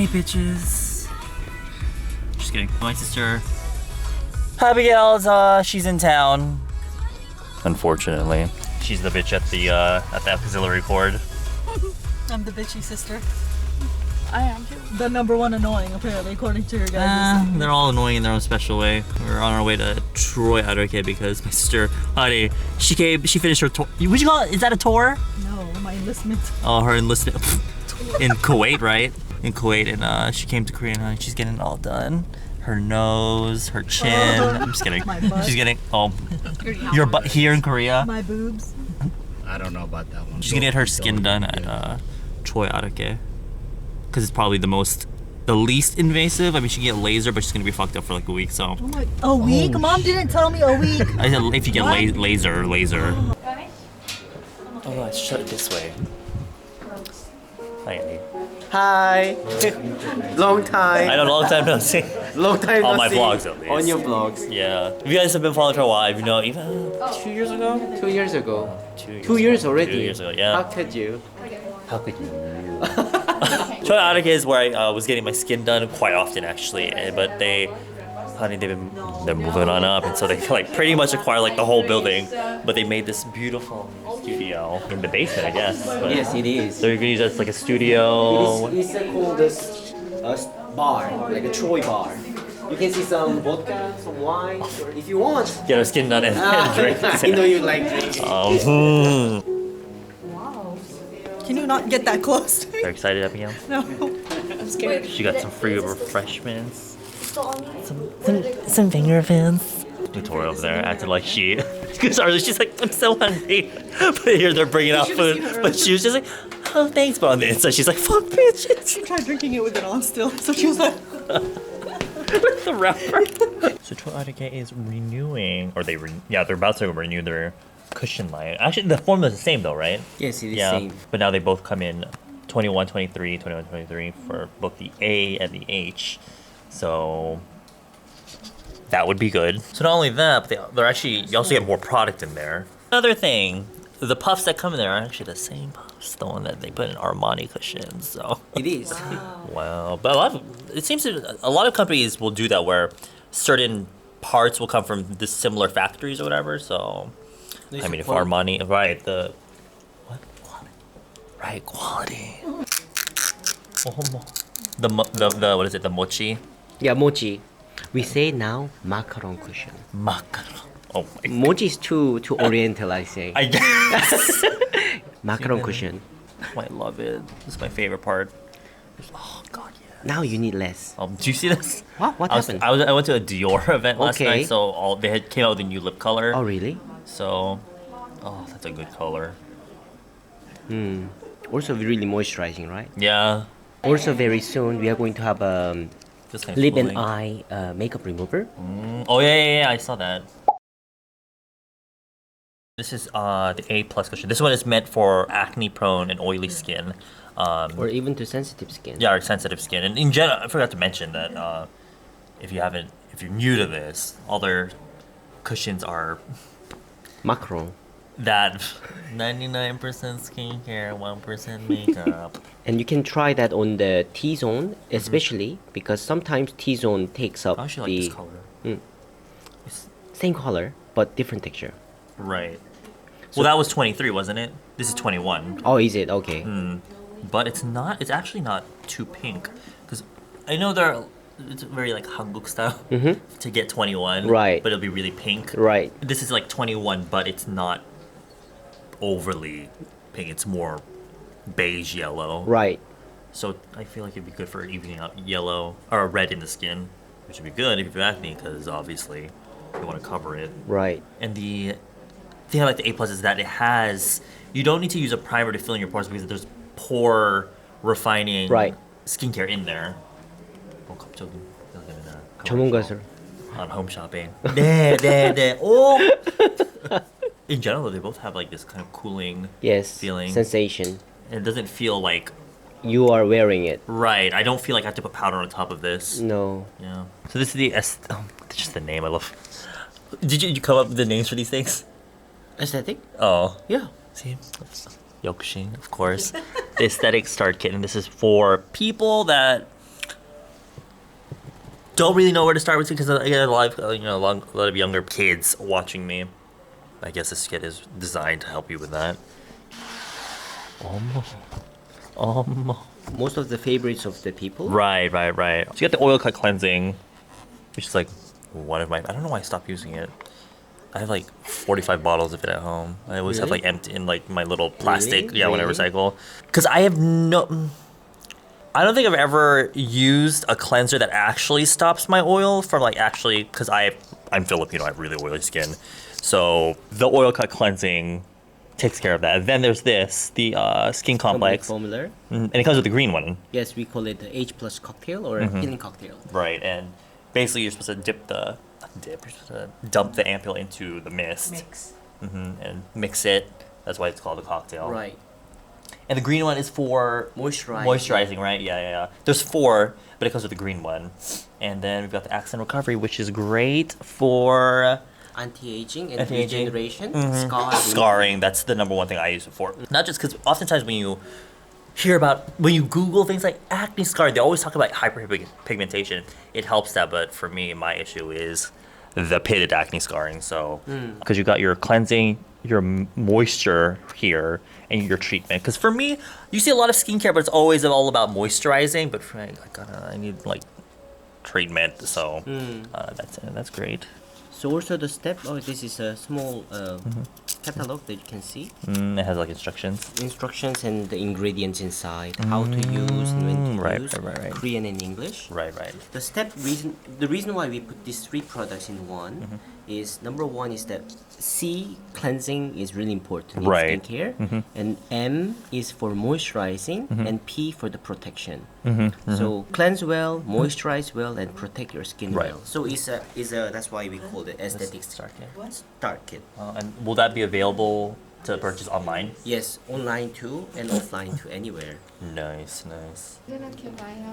Hey bitches. Just kidding. My sister Abigail's she's in town. Unfortunately. She's the bitch at the auxiliary cord. I'm the bitchy sister. I am too. The number one annoying, apparently, according to your guys. They're all annoying in their own special way. We're on our way to Troiareuke because my sister, Tori, she finished her tour. What you call it? Is that a tour? No, my enlistment. Oh, her enlistment in Kuwait, right? In Kuwait, and she came to Korea and she's getting it all done. Her nose, her chin. I'm just kidding. My butt. She's getting your butt here in Korea. My boobs. I don't know about that one. She's gonna get her skin done at Troiareuke. Because it's probably the least invasive. I mean, she can get laser, but she's gonna be fucked up for like a week. So. Oh my, a week? Mom didn't tell me a week. I said if you get laser. Oh, let's shut it this way. Hi, Andy. Hi. Long time. I know, long time no see. Long time On no my see. vlogs, at least. On your vlogs. Yeah. If you guys have been following for a while, you know, even 2 years ago. 2 years ago. 2 years already. 2 years ago, yeah. How could you? How could you? Troiareuke is where I was getting my skin done quite often, actually. But they're moving on up, and so they like pretty much acquired like the whole building. But they made this beautiful studio in the basement, I guess. But Yes, it is. so you're gonna use it as like a studio. It's called a bar, like a Troy bar. You can see some vodka, some wine, or if you want. Get our skin done and drink. I know you like drinking. Can you not get that close to me? Very excited, Abigail. No. I'm scared. She got some free refreshments. Some finger fans. Tori over there acted like she's like, I'm so hungry. But here they're bringing out food. But she was just like, oh, thanks. But on the inside, she's like, fuck bitches. She tried drinking it with it on still, so she was like... The wrapper. So Troiareuke is renewing, or they're about to renew their cushion line. Actually, the formula is the same though, right? Yes, it is Yeah, same. but now they both come in 21, 23, 21, 23 for both the A and the H. So that would be good. So not only that, but they're actually, you also get more product in there. Another thing, the puffs that come in there are actually the same puffs, the one that they put in Armani cushions. So It is. wow, but it seems that a lot of companies will do that where certain parts will come from the similar factories or whatever. So I mean, if Armani, right, what quality? Right, quality. The what is it? The mochi. Yeah, mochi. We say now macaron cushion. Macaron. Oh my. Mochi is too oriental, I say. I guess. Macaron cushion. Oh, I love it. This is my favorite part. Oh god, yeah. Now you need less. Do you see this? What happened? I went to a Dior event last Okay. night, so they came out with a new lip color. Oh, really? So, oh, that's a good color. Also really moisturizing, right? Yeah. Also very soon we are going to have Just kind of lip and flowing. eye makeup remover. Oh yeah, I saw that. This is the A+ cushion. This one is meant for acne prone and oily skin. Or even to sensitive skin. Yeah, or sensitive skin. And in general, I forgot to mention that if you're new to this, all their cushions are Macron. that 99% skincare, 1% makeup. And you can try that on the T-zone, especially because sometimes T-zone takes up I actually like the this color. same color but different texture. Right. Well, that was 23, wasn't it? This is 21. Oh, is it? Okay. But it's actually not too pink. Because I know it's very like Hanguk style to get 21. Right. But it'll be really pink. Right. This is like 21, but it's not overly pink. It's more beige yellow. Right. So I feel like it'd be good for evening out yellow or red in the skin, which would be good if you have acne because obviously you want to cover it. Right. And the thing I like the A+ is that you don't need to use a primer to fill in your pores because there's pore refining Right. skincare in there. 갑자기 전문가들. on home shopping. 네. Oh. In general, they both have like this kind of cooling Yes. feeling. Sensation. And it doesn't feel like You are wearing it. right. I don't feel like I have to put powder on top of this. No. Yeah. So this is just the name I love. Did you come up with the names for these things? Aesthetic? Oh. Yeah. See? Yokshin, of course. The Aesthetic Start Kit, and this is for people that don't really know where to start with because I get a lot of a lot of younger kids watching me. I guess this kit is designed to help you with that. Most of the favorites of the people. Right. So you got the oil cut cleansing, which is like one of my. I don't know why I stopped using it. I have like 45 bottles of it at home. I always have Really? like empty in like my little plastic. Really? Yeah, when I Really? recycle. Because I have no. I don't think I've ever used a cleanser that actually stops my oil from like actually because I'm Filipino. I have really oily skin, so the oil cut cleansing takes care of that. And then there's this, the skin complex, Formula. and it comes with the green one. Yes, we call it the H plus cocktail or healing cocktail. Right, and basically you're supposed to you're supposed to dump the ampoule into the mist. And mix it. That's why it's called a cocktail. Right. And the green one is for moisturizing, right? Yeah. There's 4, but it comes with the green one. And then we've got the accent recovery, which is great for Anti-aging and Anti-aging. regeneration, scarring. That's the number one thing I use it for. Not just because oftentimes when you Google things like acne scar, they always talk about hyperpigmentation. It helps that, but for me, my issue is the pitted acne scarring. So, because you got your cleansing, your moisture here, and your treatment. Because for me, you see a lot of skincare, but it's always all about moisturizing. But for me, I need like treatment. So that's great. So also the step. Oh, this is a small catalog that you can see. It has like instructions. Instructions and the ingredients inside. How to use and when to right, use. right. Korean and English. Right. The reason why we put these 3 products in one is number 1 is that C, cleansing, is really important in Right. skincare, and M is for moisturizing, and P for the protection. So cleanse well, moisturize well, and protect your skin Right. well. So it's a that's why we call it aesthetics Start kit. start kit. And will that be available to purchase online? Yes, online too and offline too, anywhere. Nice.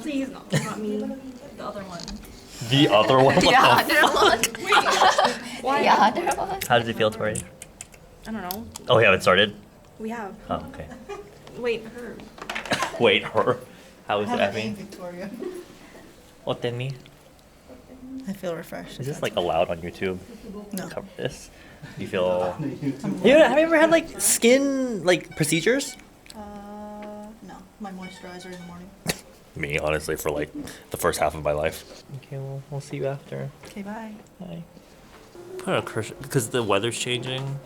Please, not me. The other one. The other one? The other one. Why? The other one. How does it feel, Tori? I don't know. Oh, we haven't started? We have. Oh, okay. Wait, her. Wait, her. How is it, Abby? Victoria. Otemi? I feel refreshed. Is this like allowed on YouTube? No. Cover this? You feel... have you ever had like skin like procedures? No. My moisturizer in the morning. Me, honestly, for like the first half of my life. Okay, well, we'll see you after. Okay, bye. Bye. Put a cushion because the weather's changing.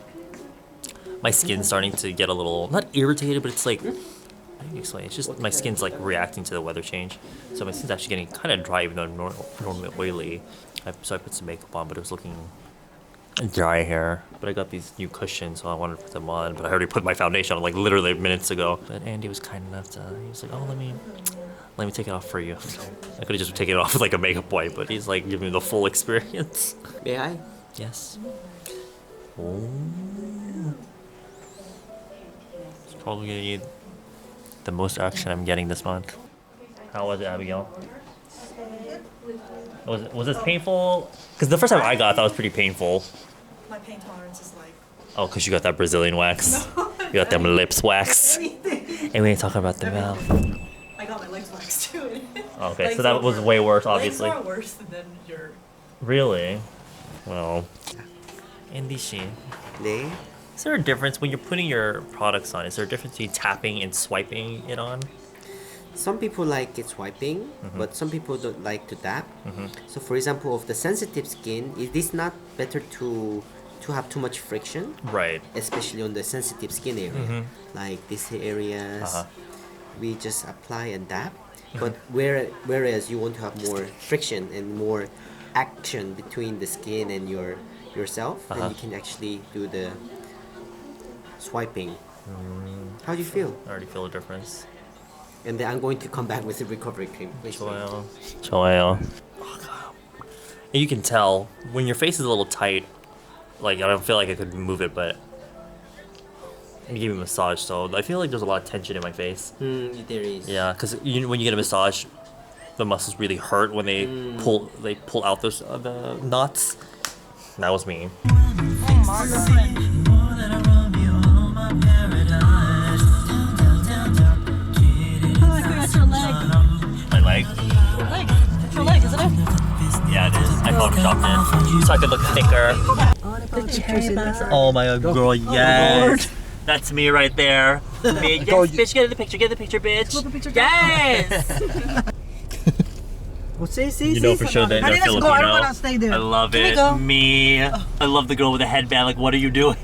My skin's starting to get a little not irritated, but it's like how do you explain? It's just my skin's like reacting to the weather change. So my skin's actually getting kind of dry, even though normally oily. So I put some makeup on, but it was looking dry hair. But I got these new cushions, so I wanted to put them on. But I already put my foundation on like literally minutes ago. But Andy was kind enough to. He was like, "Oh, let me take it off for you." I could have just taken it off with like a makeup wipe, but he's like giving me the full experience. May I? Yes. Oh. It's probably gonna be the most action I'm getting this month. How was it, Abigail? Was this painful? Because the first time I got it, that was pretty painful. My pain tolerance is like... Oh, because you got that Brazilian wax. You got them lips waxed. And we ain't talking about the mouth. I got my legs waxed too. Okay, Legs so that was are- way worse, obviously. Legs are worse than your... Really? Well. Indishi. 네. Is there a difference when you're putting your products on? Is there a difference between tapping and swiping it on? Some people like it swiping, but some people don't like to tap. So for example, of the sensitive skin, it is not better to have too much friction, Right. especially on the sensitive skin area, like these areas. Uh-huh. We just apply and dab. But whereas you want to have more friction and more action between the skin and yourself, then you can actually do the swiping. How do you feel? I already feel a difference. And then I'm going to come back with the recovery cream. Please wait. 좋아요. Oh, God. And you can tell when your face is a little tight. Like I don't feel like I could move it, but you give me a massage, so I feel like there's a lot of tension in my face. There is. Yeah, because when you get a massage, the muscles really hurt when they pull out those the knots. That was me. My leg. It's your leg, isn't it? photoshopped in so I could look thicker. Oh my god, girl, yes. That's me right there. Me, yes, bitch, get in the picture, bitch. Yes! Well, see, You know for sure that they're let's Filipino. go. I don't want to stay there. I love Can we it. go? Me. I love the girl with the headband. Like, what are you doing?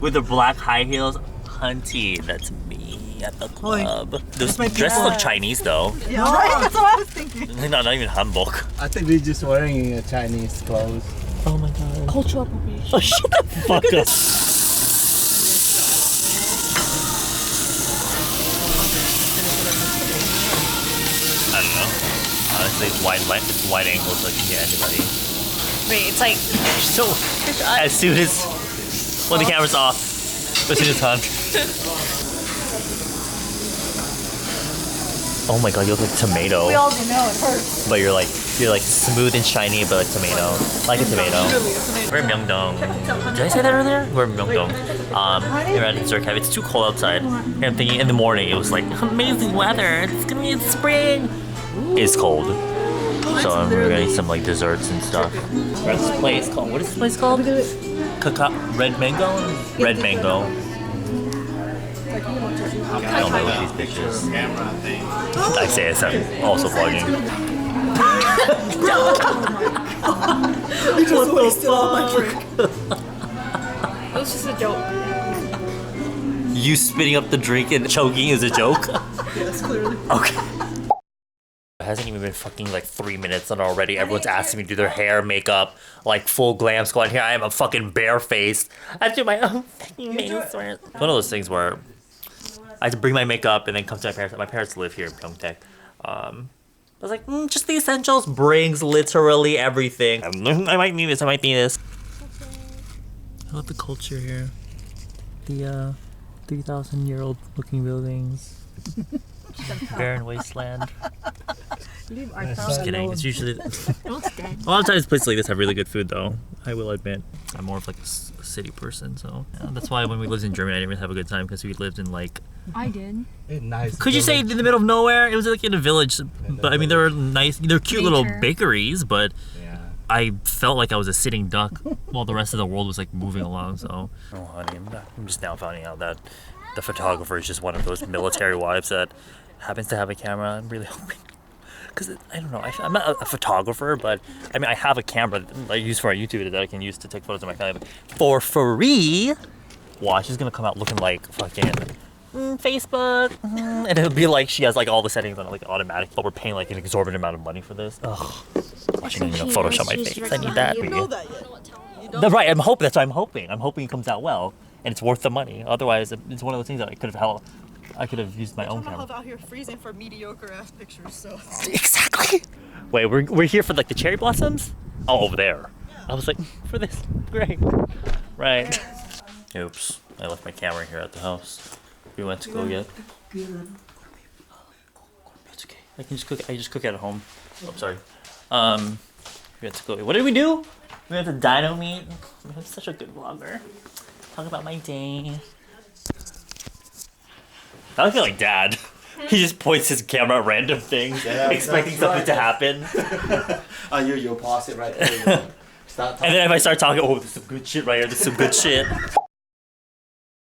With the black high heels. Hunty, that's me at the club. Those my dresses people. look Chinese though. Yeah, right? That's what I was thinking. Not even hanbok. I think we're just wearing Chinese clothes. Oh my god. Cultural appropriation. Oh, shut the fuck up. I don't know. Honestly, it's wide angle so I can get anybody. Wait, it's like So, as soon as when the camera's off, as soon as on. Oh my god, you look like tomato. We all do know it hurts. But you're like smooth and shiny, but like tomato, like a tomato. We're in Myeongdong. Did I say that earlier? We're in Myeongdong. We're at Troiareuke. It's too cold outside. And I'm thinking in the morning it was like amazing weather. It's gonna be in spring. It's cold. So we're getting some like desserts and stuff. We're at this place called, what is this place called? Red Mango? Red Mango. I don't know what these pictures. I say it, I'm also vlogging. Just wasted all my drink. it was just a joke. You spitting up the drink and choking is a joke? Yes, clearly. Okay. It hasn't even been fucking like 3 minutes and already everyone's asking me to do their hair, makeup, like full glam squad. Here I am, a fucking barefaced. I do my own fucking makeup. One of those things where I have to bring my makeup and then come to my parents. My parents live here in Pyeongtaek. I was like, just the essentials. Brings literally everything. I might need this. I might need this. I love the culture here. The 3,000-year-old looking buildings. Barren wasteland. Leave our Just kidding. It's usually a lot of times places like this have really good food, though. I will admit, I'm more of like a city person, so yeah, that's why when we lived in Germany, I didn't really have a good time because we lived in like. I did. Nice. Could you say in the middle of nowhere? It was like in a village, but I mean there were nice, they're cute little Nature. bakeries, but Yeah. I felt like I was a sitting duck while the rest of the world was like moving along. So. Oh honey, I'm just now finding out that the photographer is just one of those military wives that happens to have a camera. I'm really hoping. Because I don't know, I'm not a photographer, but I mean, I have a camera that I use for our YouTube that I can use to take photos of my family for free. Watch, she's gonna come out looking like fucking Facebook, and it'll be like she has like all the settings on like automatic, but we're paying like an exorbitant amount of money for this. Ugh, watching you know, Photoshop my face. I need that. You know that yet. You don't. Right, I'm hoping. That's what I'm hoping. I'm hoping it comes out well, and it's worth the money. Otherwise, it's one of those things that I could have used my own I'm camera. out here freezing for mediocre ass pictures, so. Exactly. Wait, we're here for like the cherry blossoms? Oh, over there. I was like, for this. Great. Right. Oops. I left my camera here at the house. We went to go get. It's okay. I just cook at home. Oh, sorry. We went to go. What did we do? We went to Dino Meat. I'm such a good vlogger. Talk about my day. I feel like Dad. He just points his camera at random things, expecting something to happen. You pause it right there. Start And then if I start talking, oh, there's some good shit right here. There's some good shit.